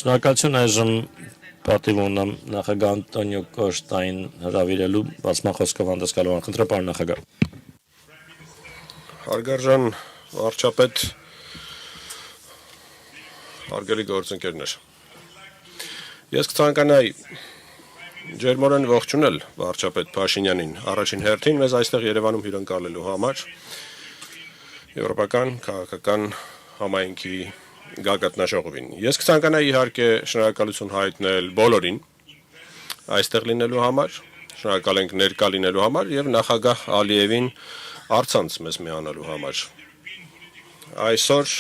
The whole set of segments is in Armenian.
Շնորհակալություն այժմ պատիվ ունեմ նախագահ Անտոնիո Կոշտային հրավիրելու բացմախոսքով հանդես գալու խնդրեմ պարոն նախագահ։ Հարգարժան վարչապետ, հարգելի գործընկերներ, ես կցանկանայի ջերմորեն ողջունել վարչապետ Փաշինյանին առաջին հերթին մեզ այստեղ Երևանում հյուրընկալելու համար եվրոպական քաղաքական համայնքի գագաթնաժողովին։ Ես կցանկանայի իհարկե շնորհակալություն հայտնել բոլորին այստեղ լինելու համար, շնորհակալ ենք ներկա լինելու համար եւ նախագահ Ալիևին առցանց մեզ միանալու համար։ Այսօր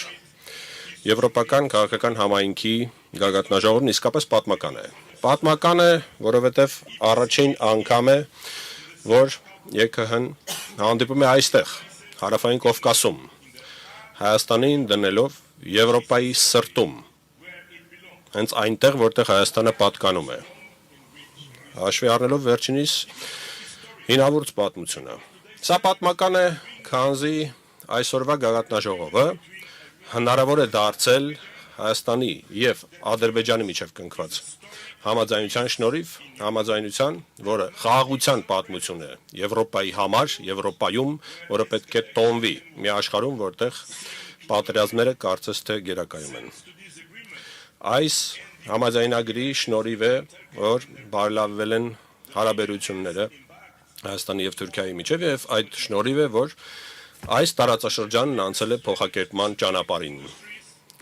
եվրոպական քաղաքական համայնքի գագաթնաժողովն իսկապես պատմական է։ Պատմական է, որովհետեւ առաջին անգամ է, որ ԵՔՀ-ն հանդիպում է այստեղ, Հարավային Կովկասում, Հայաստանին դնելով Եվրոպայի սրտում, հենց այնտեղ, որտեղ Հայաստանը պատկանում է, հաշվի առնելով վերջինիս հինավուրց պատմությունը։ Սա պատմական է, քանզի այսօրվա գագաթնաժողովը հնարավոր է դարձել Հայաստանի եւ Ադրբեջանի միջև կնքված համաձայնության շնորհիվ, համաձայնության, որը խաղաղության պատմություն է Եվրոպայի համար, Եվրոպայում, որը պետք է տոնվի մի աշխարհում, որտեղ պատերազմները կարծես թե գերակայում են։ Այս համաձայնագրի շնորհիվ է, որ բարելավվել են հարաբերությունները Հայաստանի եւ Թուրքիայի միջև եւ այդ շնորհիվ է, որ այս տարածաշրջանն անցել է փոխակերպման ճանապարհին։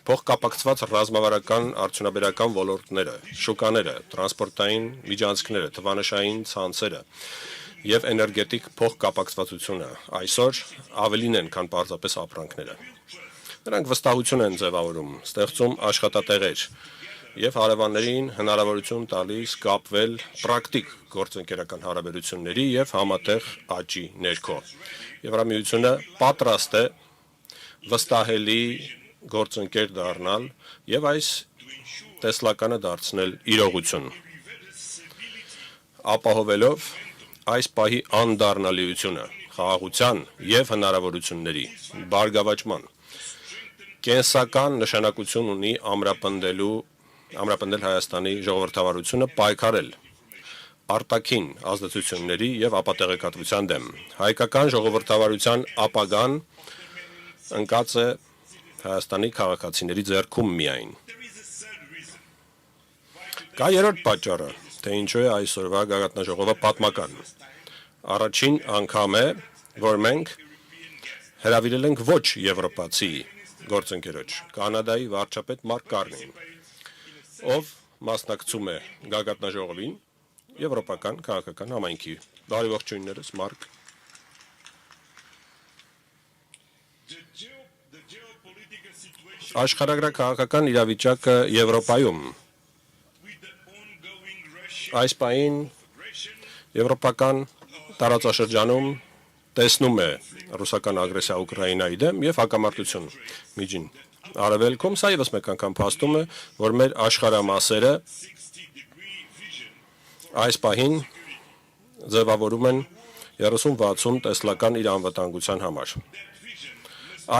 Փոխկապակցված ռազմավարական արդյունաբերական ոլորտները, շուկաները, տրանսպորտային միջանցքները, թվանշային ցանցերը եւ էներգետիկ փոխկապակցվածությունը այսօր ավելին են, քան պարզապես ապրանքները։ Նրանք վստահություն են ձևավորում, ստեղծում աշխատատեղեր եւ հարևաններին հնարավորություն տալիս կապվել պրակտիկ գործընկերական հարաբերությունների եւ համատեղ աճի ներքո։ Եվրամիությունը պատրաստ է վստահելի գործընկեր դառնալ եւ այս տեսլականը դարձնել իրողություն, ապահովելով այս պահի անդառնալիությունը, խաղաղության եւ հնարավորությունների բարգավաճման կենսական նշանակություն ունի ամրապնդել Հայաստանի ժողովրդավարությունը պայքարել արտաքին ազդեցությունների եւ ապատեղեկատվության դեմ։ Հայկական ժողովրդավարության ապագան ընկած է Հայաստանի քաղաքացիների ձեռքում միայն։ Կա երրորդ պատճառը, թե ինչու է այսօրվա գագաթնաժողովը պատմական։ Առաջին անգամ է, որ մենք հրավիրել ենք ոչ եվրոպացի գործընկերոջ, Կանադայի վարչապետ Մարկ Կարնին, ով մասնակցում է գագաթնաժողովին եվրոպական քաղաքական համայնքի։ Բարի ողջույններս, Մարկ։ Աշխարհագրաքաղաքական իրավիճակը Եվրոպայում այս պահին եվրոպական տարածաշրջանում տեսնում է ռուսական ագրեսիա Ուկրաինայի դեմ եւ հակամարտություն միջին արևելքում, սա եւս մեկ անգամ փաստում է, որ մեր աշխարհամասերը այս պահին ձևավորում են 30-60 տեսլական իր անվտանգության համար։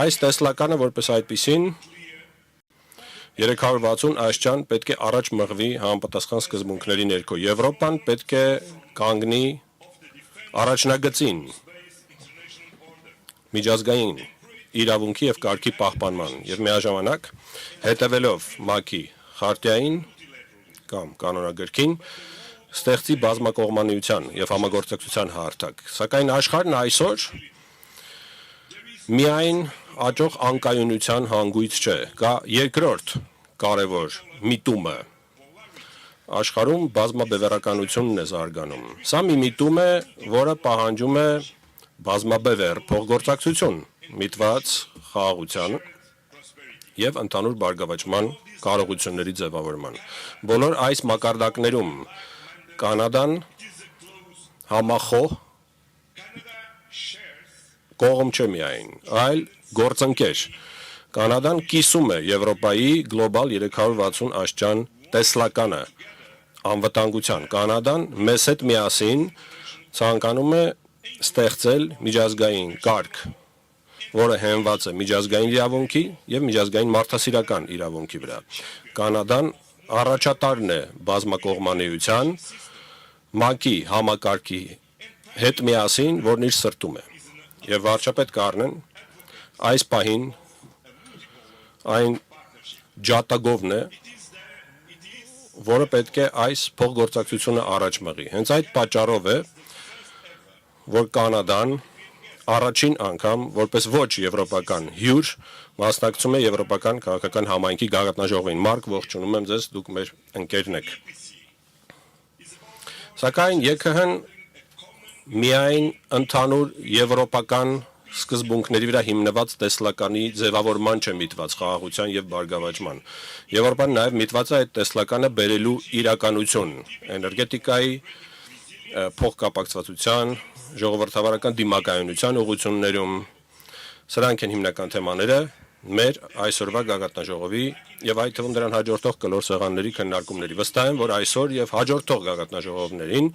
Այս տեսլականը որպես այդպիսին 360 աշճան պետք է առաջ մղվի համապատասխան սկզբունքների ներքո։ Եվրոպան պետք է կանգնի առաջնագծին միջազգային իրավունքի եւ կարգի պահպանման եւ միաժամանակ հետևելով ՄԱԿ-ի խարտիային կամ կանոնագրքին ստեղծի բազմակողմանիության եւ համագործակցության հարթակ։ Սակայն աշխարհն այսօր միայն աճող անկայունության հանգույց չէ, կա երկրորդ կարևոր միտումը։ Աշխարհում բազմաբևեռականությունն է զարգանում։ Սա մի միտում է, որը պահանջում է բազմաբևեռ փոխգործակցություն, միտված խաղաղության եւ ընդհանուր բարգավաճման կարողությունների ձևավորման։ Բոլոր այս մակարդակներում Կանադան համախոհ կողմ չէ միայն, այլ գործընկեր։ Կանադան կիսում է Եվրոպայի գլոբալ 360 աշճան տեսլականը անվտանգության։ Կանադան մեզ հետ միասին ցանկանում է ստեղծել միջազգային կարգ, որը հենված է միջազգային իրավունքի եւ միջազգային մարդասիրական իրավունքի վրա։ Կանադան առաջատարն է բազմակողմանիության, ՄԱԿ-ի համակարգի հետ միասին, որն իր սրտում է։ Եվ վարչապետ Կառնեն այս պահին այն ջատագովն է, որը պետք է այս փոխգործակցությունը առաջ մղի։ Հենց այդ պատճառով է, որ Կանադան առաջին անգամ որպես ոչ եվրոպական հյուր մասնակցում է եվրոպական քաղաքական համայնքի գագաթնաժողովին։ Մարկ, ողջունում եմ ձեզ, դուք մեր ընկերն եք։ Սակայն ԵՔՀ-ն միայն ընդհանուր եվրոպական սկզբունքների վրա հիմնված տեսլականի ձևավորման չէ միտված խաղաղության եւ բարգավաճման։ Եվրոպան նաեւ միտված է այդ տեսլականը բերելու իրականություն, էներգետիկայի, փոխկապակցվածության, ժողովրդավարական դիմակայունության ուղղություններում։ Սրանք են հիմնական թեմաները մեր այսօրվա գագաթնաժողովի եւ այդ թվում դրան հաջորդող կլոր սեղանների քննարկումների։ Վստահ եմ, որ այսօր եւ հաջորդող գագաթնաժողովներին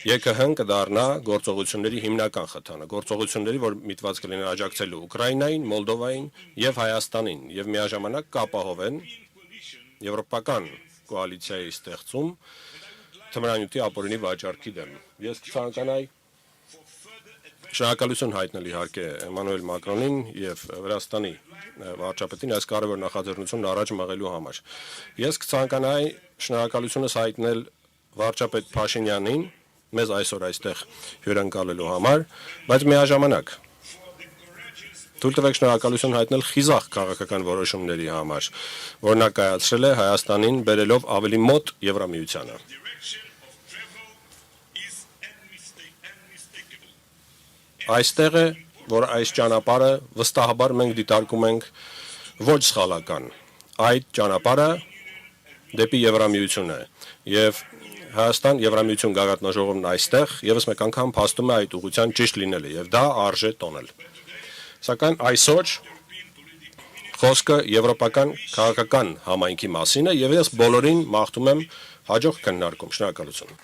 ԵՔՀ-ն կդառնա գործողությունների հիմնական խթանը, գործողությունների, որ միտված կլինեն աջակցելու Ուկրաինային, Մոլդովային եւ Հայաստանին եւ միաժամանակ կապահովեն եվրոպական կոալիցիայի ստեղծում թմրանյութի ապօրինի վաճառքի դեմ։ Ես կցանկանայի շնորհակալություն հայտնել իհարկե Էմանուել Մակրոնին եւ Վրաստանի վարչապետին այս կարևոր նախաձեռնությունն առաջ մղելու համար։ Ես կցանկանայի շնորհակալությունս հայտնել վարչապետ Փաշինյանին մեզ այսօր այստեղ հյուրընկալելու համար, բայց միաժամանակ թույլ տվեք շնորհակալություն հայտնել խիզախ քաղաքական որոշումների համար, որ նա կայացրել է Հայաստանին բերելով ավելի մոտ Եվրամիությանը։ Այստեղ է, որ այս ճանապարհը վստահաբար մենք դիտարկում ենք ոչ սխալական։ Այդ ճանապարհը դեպի Եվրամիություն է եւ Հայաստան Եվրամիություն գագաթնաժողովն այստեղ եւս մեկ անգամ փաստում է այդ ուղղության ճիշտ լինելը եւ դա արժե տոնել։ Սակայն այսօր խոսքը եվրոպական քաղաքական համայնքի մասին է եւ ես բոլորին մաղթում եմ հաջող քննարկում։ Շնորհակալություն։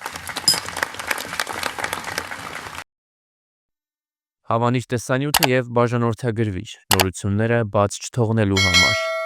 Հավանիչ տեսանյութը եւ բաժանորդագրվիչ նորությունները բաց չթողնելու համար։